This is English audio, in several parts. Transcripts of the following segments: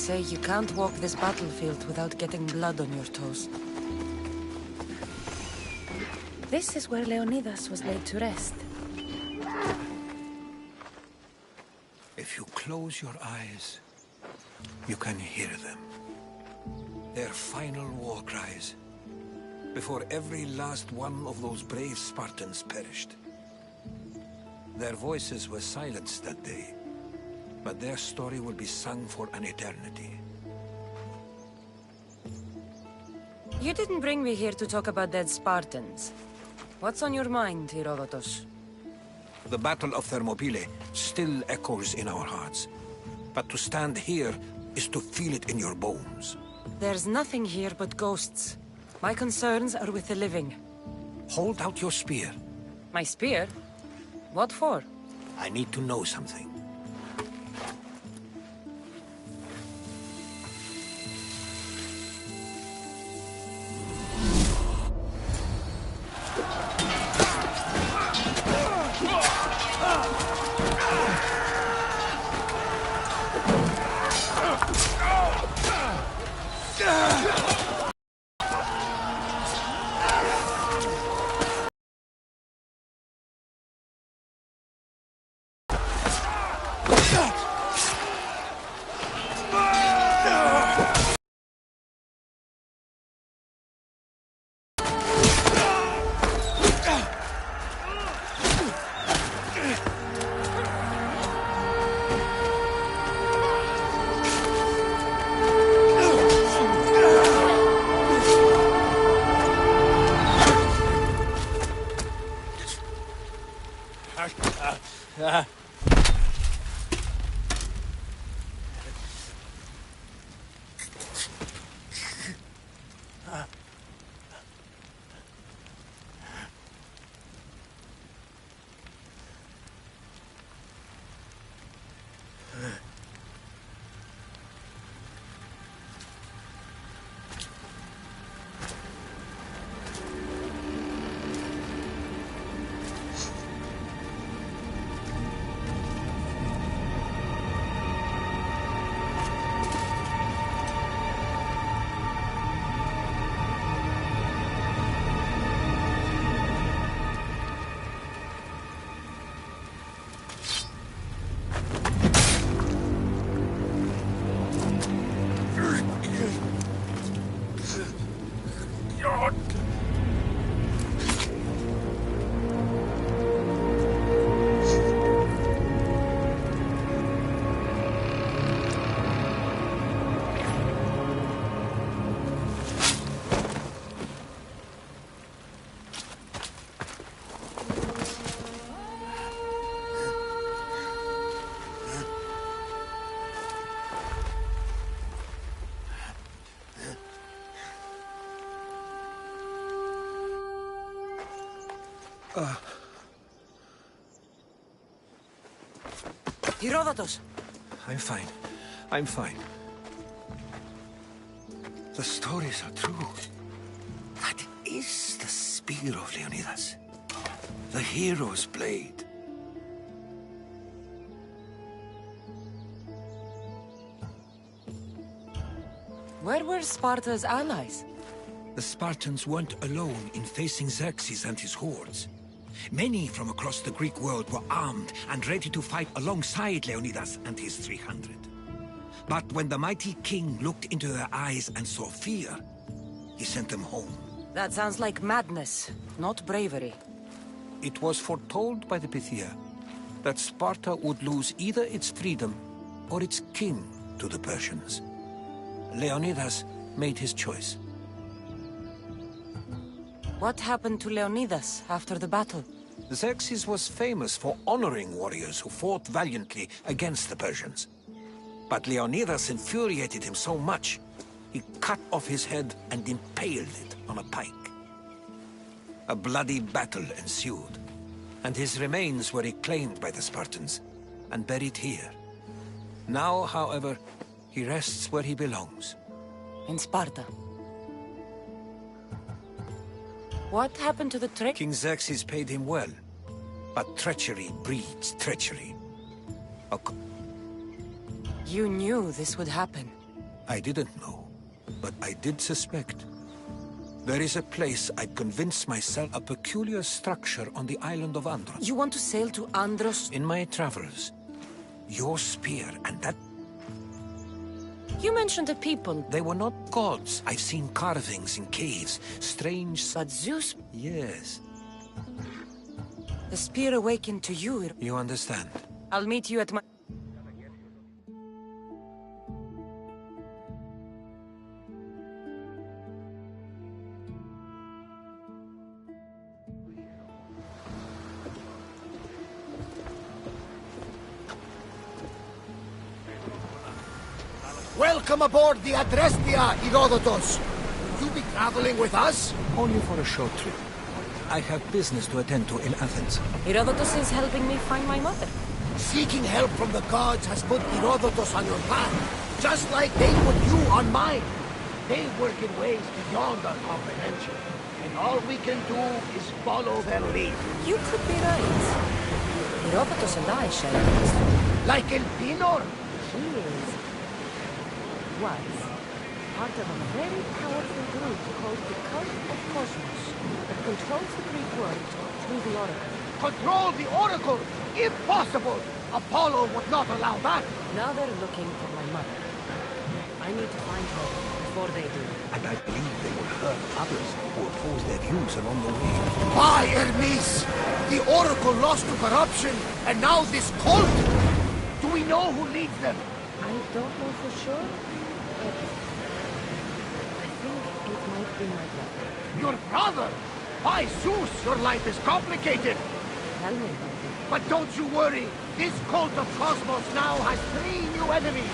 say you can't walk this battlefield without getting blood on your toes. This is where Leonidas was laid to rest. If you close your eyes, you can hear them. Their final war cries, before every last one of those brave Spartans perished. Their voices were silenced that day, but their story will be sung for an eternity. You didn't bring me here to talk about dead Spartans. What's on your mind, Herodotus? The Battle of Thermopylae still echoes in our hearts. But to stand here is to feel it in your bones. There's nothing here but ghosts. My concerns are with the living. Hold out your spear. My spear? What for? I need to know something. Herodotus! I'm fine. I'm fine. The stories are true. That is the spear of Leonidas. The hero's blade. Where were Sparta's allies? The Spartans weren't alone in facing Xerxes and his hordes. Many from across the Greek world were armed and ready to fight alongside Leonidas and his 300. But when the mighty king looked into their eyes and saw fear, he sent them home. That sounds like madness, not bravery. It was foretold by the Pythia that Sparta would lose either its freedom or its king to the Persians. Leonidas made his choice. What happened to Leonidas after the battle? Xerxes was famous for honoring warriors who fought valiantly against the Persians. But Leonidas infuriated him so much, he cut off his head and impaled it on a pike. A bloody battle ensued, and his remains were reclaimed by the Spartans and buried here. Now, however, he rests where he belongs. In Sparta. What happened to the trick? King Xerxes paid him well, but treachery breeds treachery. You knew this would happen. I didn't know, but I did suspect. There is a place I'd convinced myself a peculiar structure on the island of Andros. You want to sail to Andros? In my travels, your spear and that... You mentioned a people. They were not gods. I've seen carvings in caves, strange... But Zeus, Yes. the spear awakened to you. You understand? I'll meet you at my... Welcome aboard the Adrestia, Herodotus. Will you be traveling with us? Only for a short trip. I have business to attend to in Athens. Herodotus is helping me find my mother. Seeking help from the gods has put Herodotus on your path, just like they put you on mine. They work in ways beyond our comprehension, and all we can do is follow their lead. You could be right. Herodotus and I share a history. Like El Pinor. He was part of a very powerful group called the Cult of Cosmos that controls the Greek world through the Oracle. Control the Oracle! Impossible! Apollo would not allow that! Now they're looking for my mother. I need to find her before they do. And I believe they will hurt others who oppose their views along the way. By Hermes! The Oracle lost to corruption, and now this cult? Do we know who leads them? I don't know for sure, but I think it might be my brother. Your brother? By Zeus, your life is complicated. Tell me about it. But don't you worry. This cult of Cosmos now has 3 new enemies.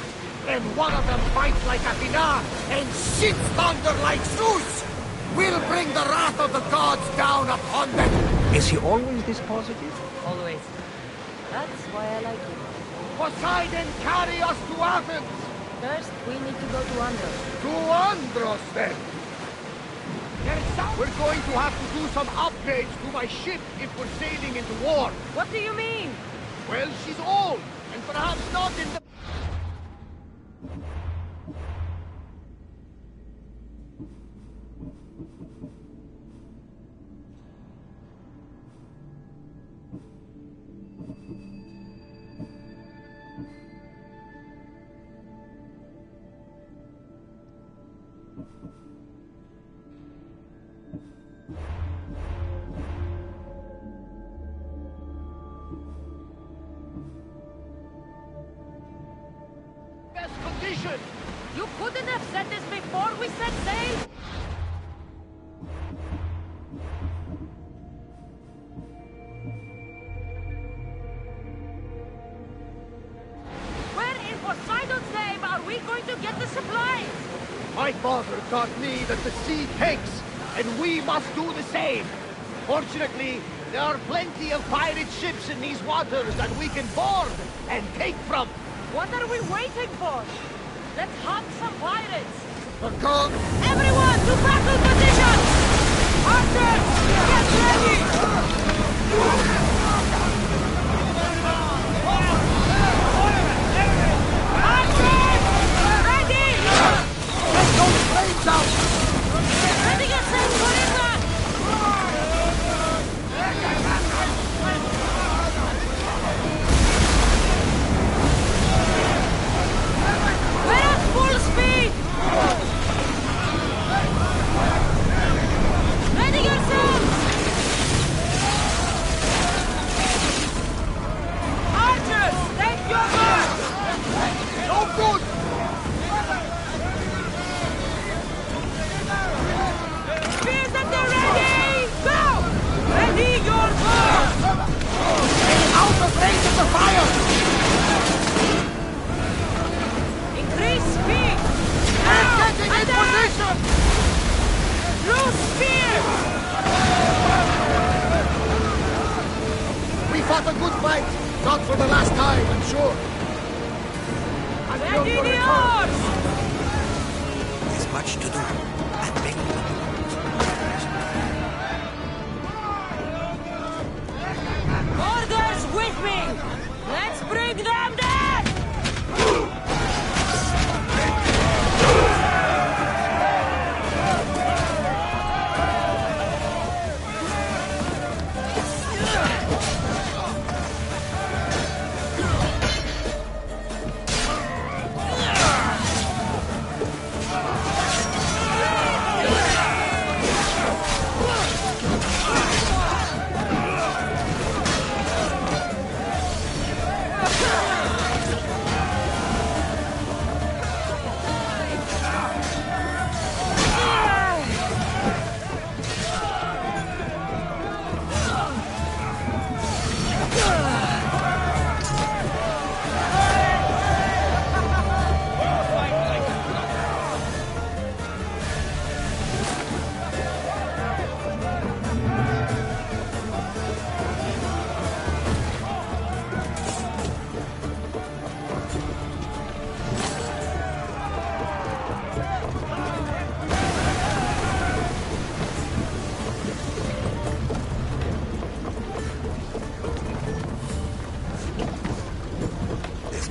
And one of them fights like Athena and shits thunder like Zeus. We'll bring the wrath of the gods down upon them. Is he always this positive? Always. That's why I like you. Poseidon, carry us to Athens. First, we need to go to Andros. To Andros, then. We're going to have to do some upgrades to my ship if we're sailing into war. What do you mean? Well, she's old, and perhaps not in the... condition. You couldn't have said this before we set sail? Where in Poseidon's name are we going to get the supplies? My father taught me that the sea takes, and we must do the same. Fortunately, there are plenty of pirate ships in these waters that we can board and take from. What are we waiting for? Let's hunt some pirates! For God! Everyone to battle positions! Archers, get ready! Archers, ready! Get those flames out! Ready yourself for inland! We're at full speed! Ready yourselves! Archers, take your mark! No good! Spears at the ready! Go! Ready your mark! Out of range of the fire! Increase speed! We're getting in position! Loose spear! We fought a good fight. Not for the last time, I'm sure. Until Ready your the return. oars! There's much to do. And many Orders with me! Let's bring them down!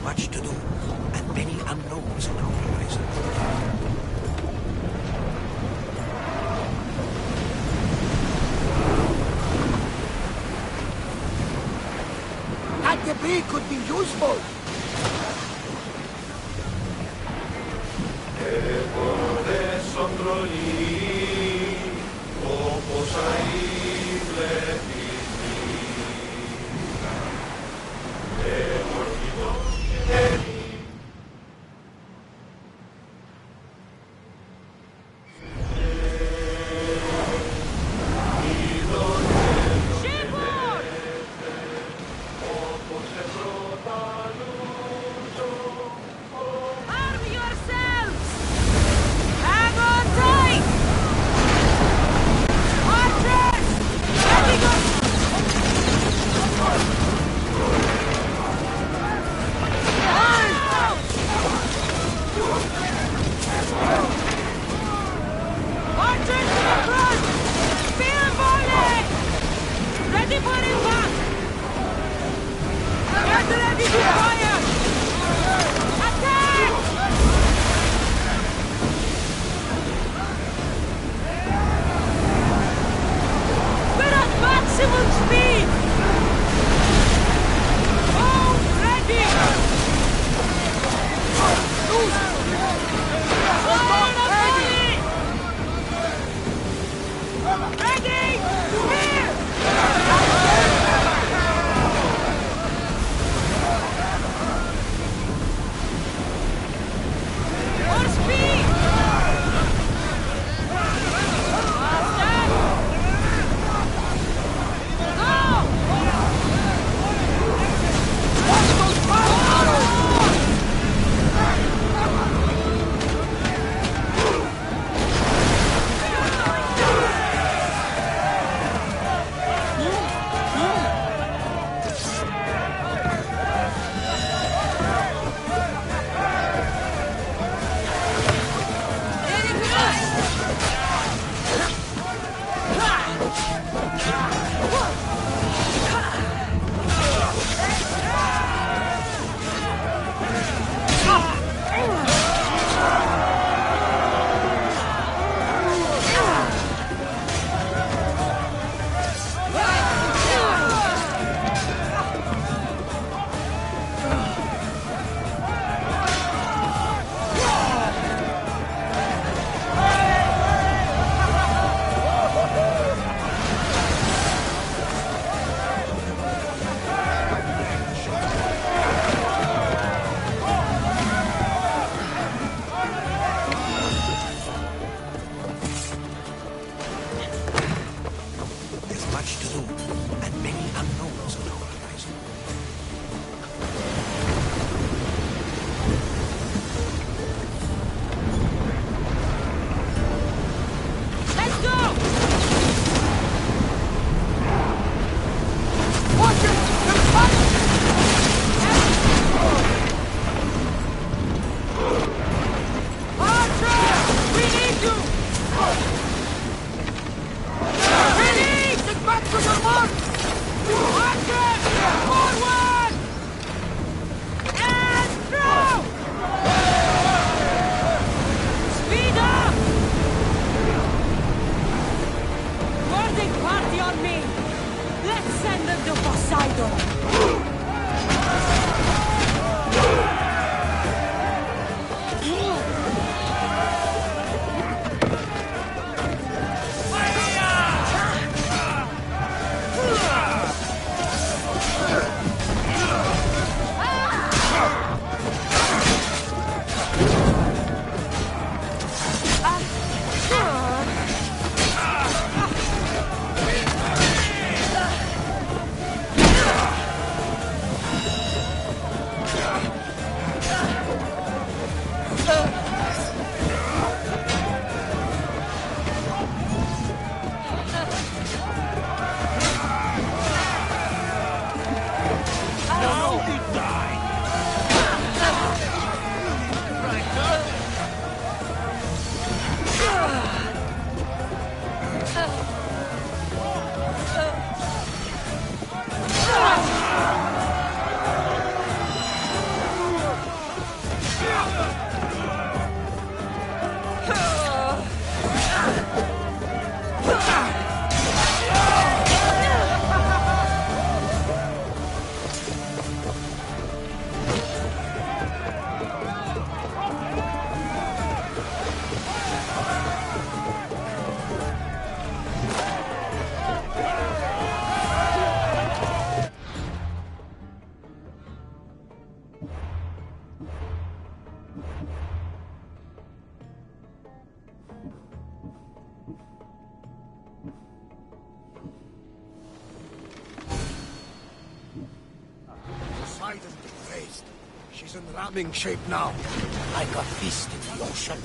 much to do, and many unknowns on our horizon. That debris could be useful. ramming shape now, like a fist in the ocean.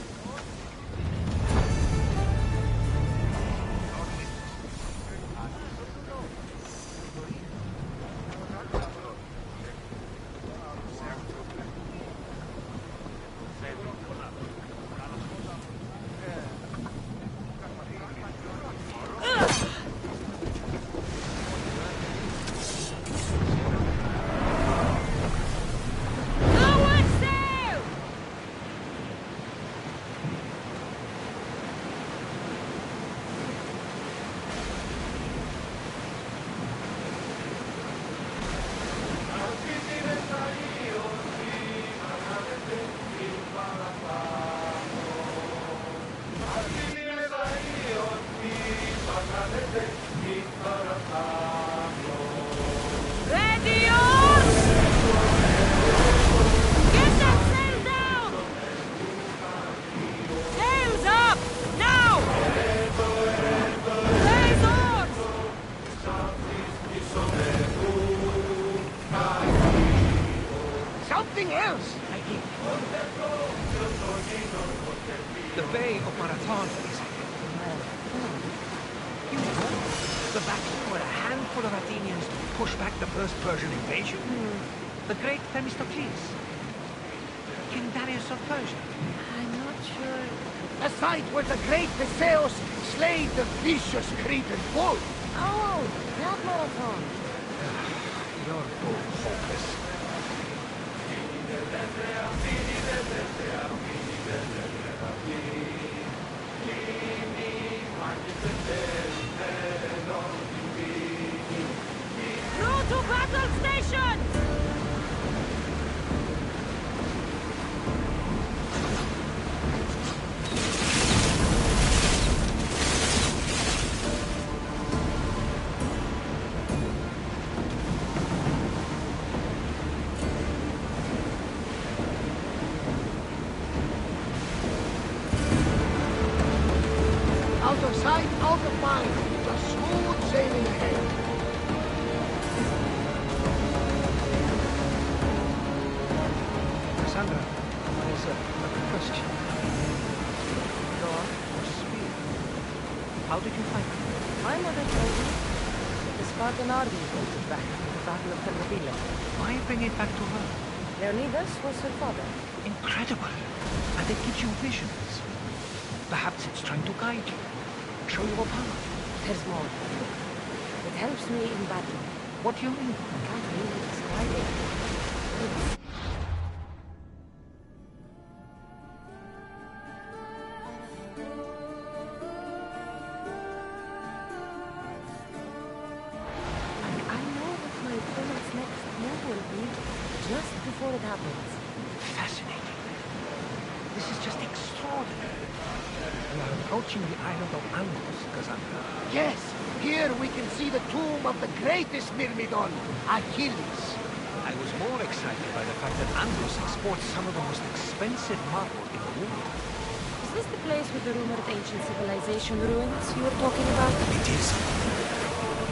Something else! I hear. The Bay of Marathon is ahead. You know, the battle where a handful of Athenians pushed back the first Persian invasion. The great Themistocles. King Darius of Persia. I'm not sure. A sight where the great Theseus slayed the vicious Cretan bull. Oh, that marathon. You're both hopeless. Through to battle station! Out of sight, out of mind. Just smooth sailing ahead. Cassandra, there's a question. Go on. Your spear. How did you find it? My mother told me that the Spartan army brought it back from the Battle of Thermopylae. Why bring it back to her? Leonidas was her father. Incredible. And it gives you visions. Perhaps it's trying to guide you. Show you a path. There's more. It helps me in battle. What do you mean? I can't really describe it. It's... And I know what my opponent's next move will be just before it happens. Fascinating. This is just extraordinary. We are approaching the island of Andros, Cassandra. Yes, here we can see the tomb of the greatest Myrmidon, Achilles. I was more excited by the fact that Andros exports some of the most expensive marble in the world. Is this the place with the rumored ancient civilization ruins you were talking about? It is.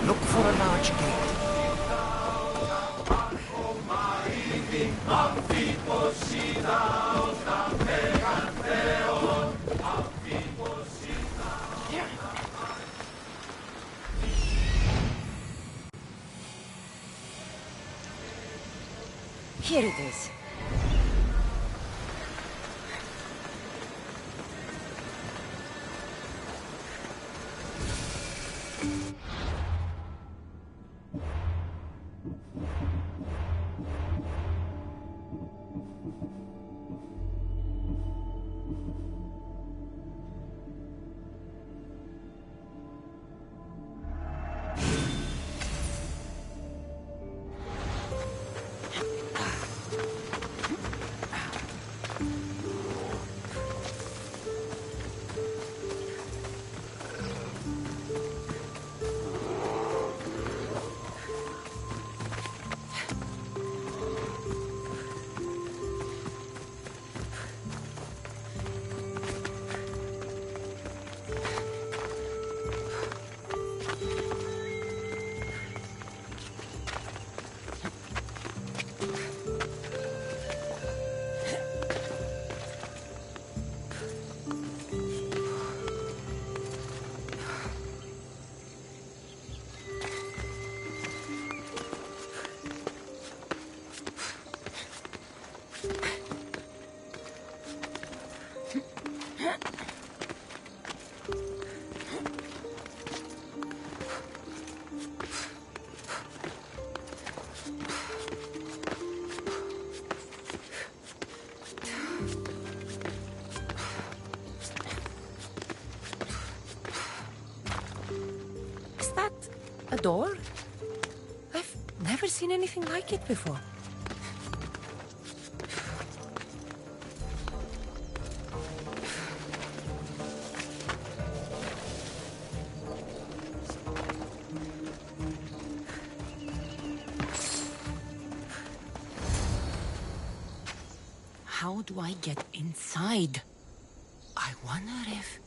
Look for a large gate. Here it is. fix that? A door? I've never seen anything like it before. How do I get inside? I wonder if...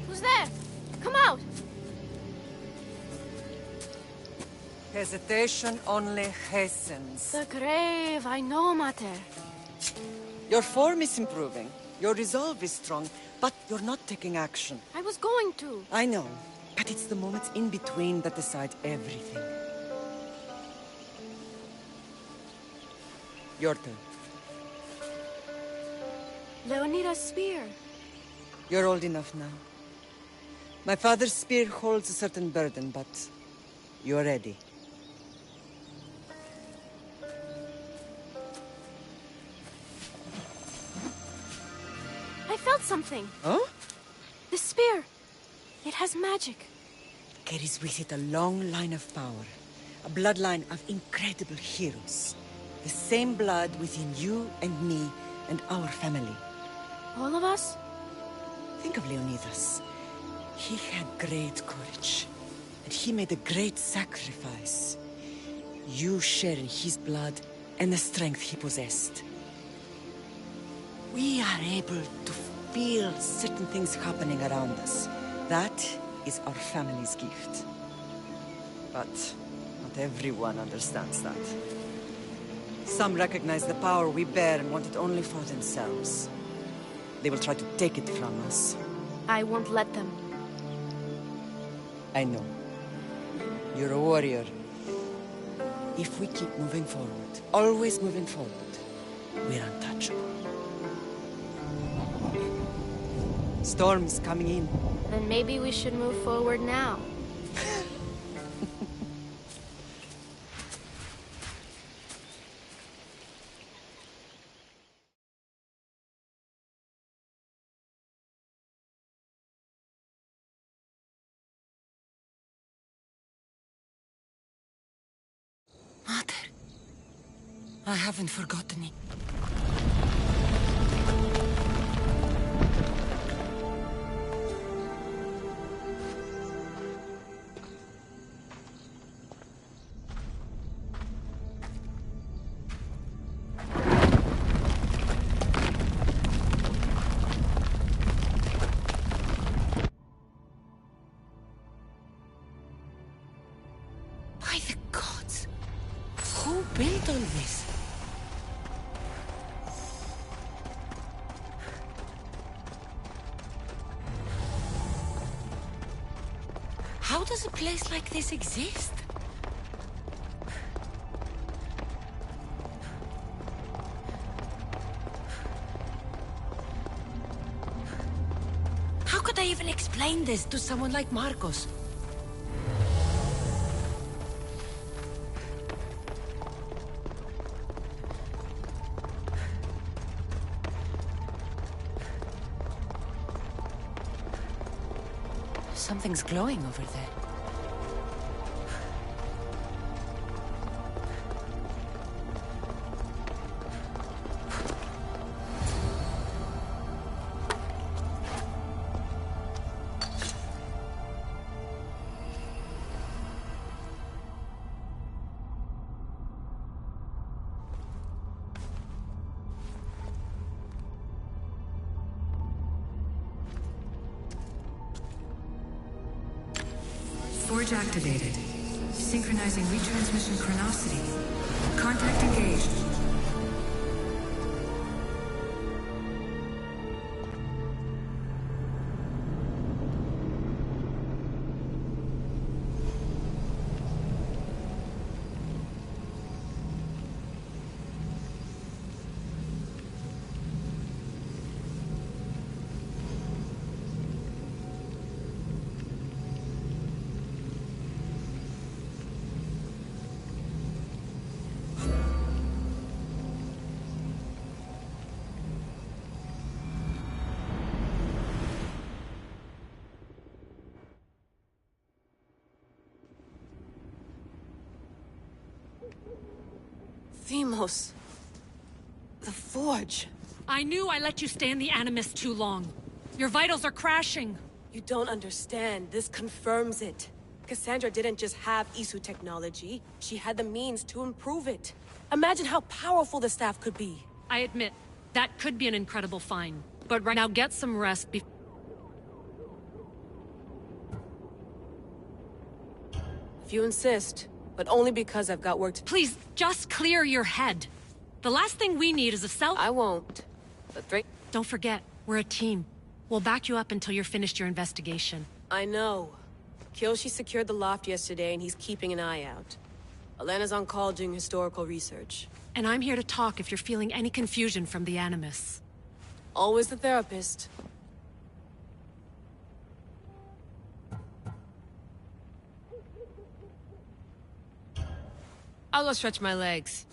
Who's there? Come out! Hesitation only hastens. The grave, I know, Mater. Your form is improving. Your resolve is strong, but you're not taking action. I was going to. I know, but it's the moments in between that decide everything. Your turn. Leonida's spear. You're old enough now. My father's spear holds a certain burden, but you're ready. I felt something. Huh? The spear. It has magic. Carries with it a long line of power. A bloodline of incredible heroes. The same blood within you and me and our family. All of us? Think of Leonidas. He had great courage. And he made a great sacrifice. You share in his blood and the strength he possessed. We are able to feel certain things happening around us. That is our family's gift. But not everyone understands that. Some recognize the power we bear and want it only for themselves. They will try to take it from us. I won't let them. I know. You're a warrior. If we keep moving forward, always moving forward, we're untouchable. Storm's coming in. Then maybe we should move forward now. Mater, I haven't forgotten it. By the gods! Who built all this? How does a place like this exist? How could I even explain this to someone like Marcos? Something's glowing over there. Forge activated. Synchronizing retransmission chronicity. Contact engaged. Themos. The Forge. I knew I let you stay in the Animus too long. Your vitals are crashing. You don't understand. This confirms it. Cassandra didn't just have Isu technology. She had the means to improve it. Imagine how powerful the staff could be. I admit, that could be an incredible find. But right now, get some rest before... If you insist, but only because I've got work to... Please, just clear your head. The last thing we need is a self... I won't. But Don't forget, we're a team. We'll back you up until you're finished your investigation. I know. Kyoshi secured the loft yesterday and he's keeping an eye out. Elena's on call doing historical research. And I'm here to talk if you're feeling any confusion from the Animus. Always the therapist. I'll go stretch my legs.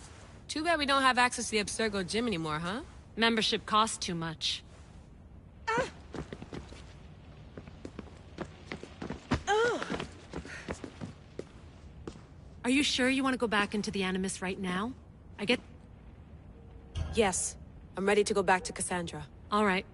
Too bad we don't have access to the Abstergo gym anymore, huh? Membership costs too much. Are you sure you want to go back into the Animus right now? Yes. I'm ready to go back to Cassandra. All right.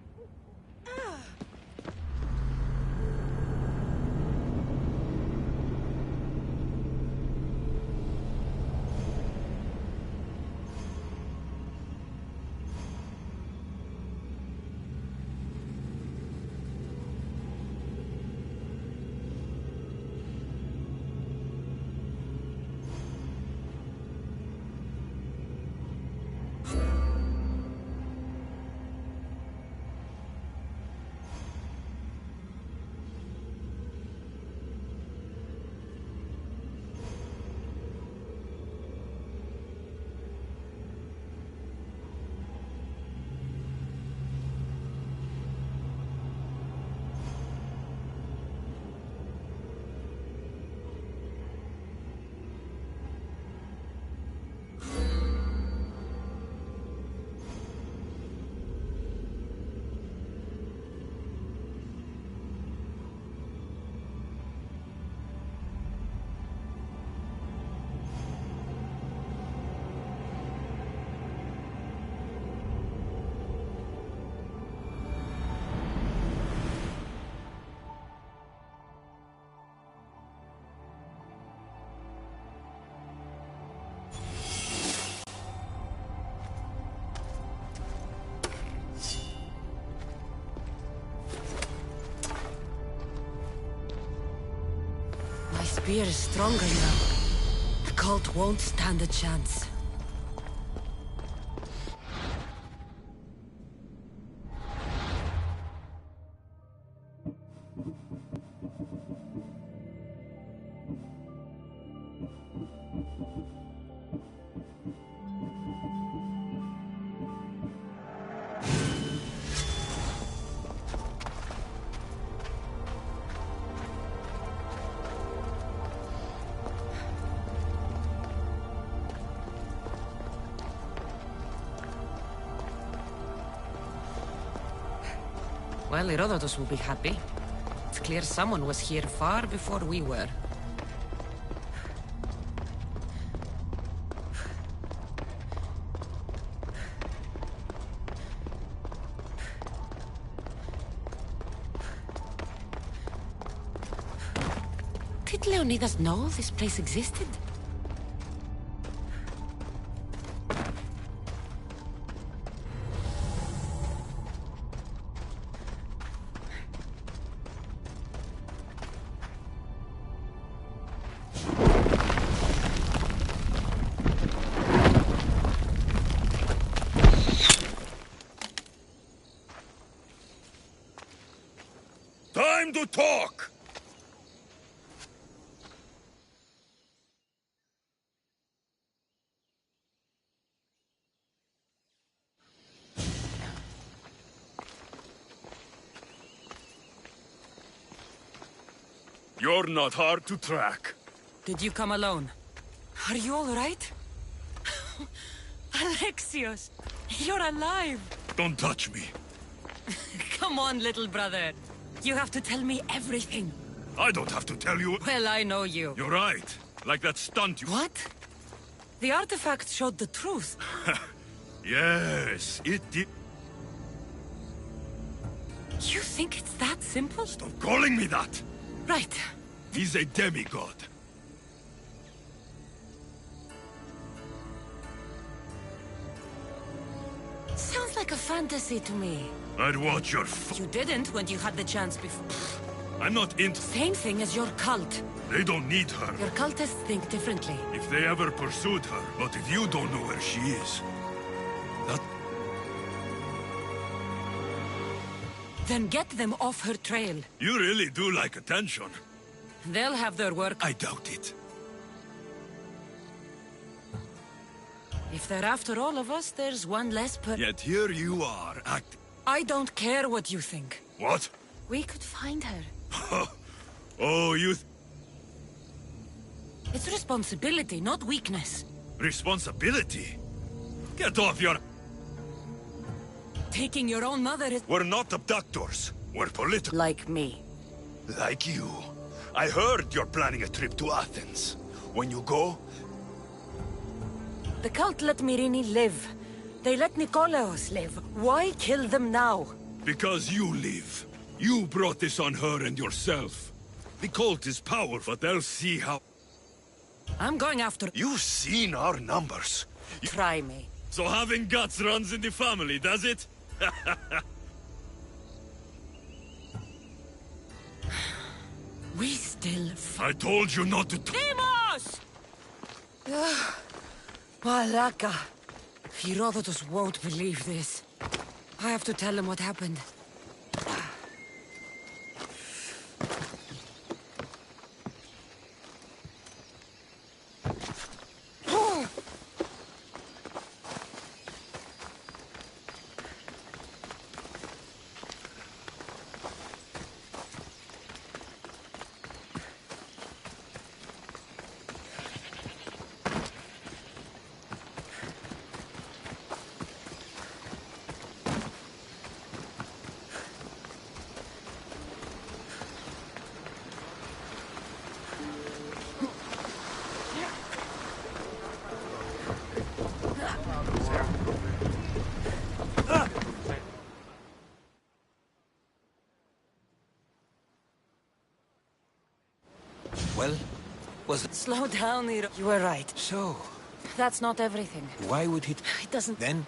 My spear is stronger now. The cult won't stand a chance. Well, Herodotus will be happy. It's clear someone was here far before we were. Did Leonidas know this place existed? Time to talk! You're not hard to track. Did you come alone? Are you all right? Alexios, you're alive! Don't touch me. Come on, little brother. You have to tell me everything. I don't have to tell you. Well, I know you. You're right. Like that stunt you... What? The artifact showed the truth. Yes, it did. You think it's that simple? Stop calling me that! Right. He's a demigod. Sounds like a fantasy to me. I'd watch your You didn't when you had the chance before. I'm not into... Same thing as your cult. They don't need her. Your cultists think differently. If they ever pursued her, but if you don't know where she is... That... Then get them off her trail. You really do like attention. They'll have their work. I doubt it. If they're after all of us, there's one less per... Yet here you are, I don't care what you think. What? We could find her. Oh, you... It's responsibility, not weakness. Responsibility? Get off your... Taking your own mother is... We're not abductors. We're political. Like me. Like you. I heard you're planning a trip to Athens. When you go... The cult let Myrrine live. They let Nikolaos live. Why kill them now? Because you live. You brought this on her and yourself. The cult is powerful, but they'll see how... I'm going after... You've seen our numbers. Try me. So having guts runs in the family, does it? We still... I told you not to... Demos! Malaka. Herodotus won't believe this. I have to tell him what happened. Well, was it... Slow down, Hero. You were right. So, That's not everything. why would he... It doesn't... Then?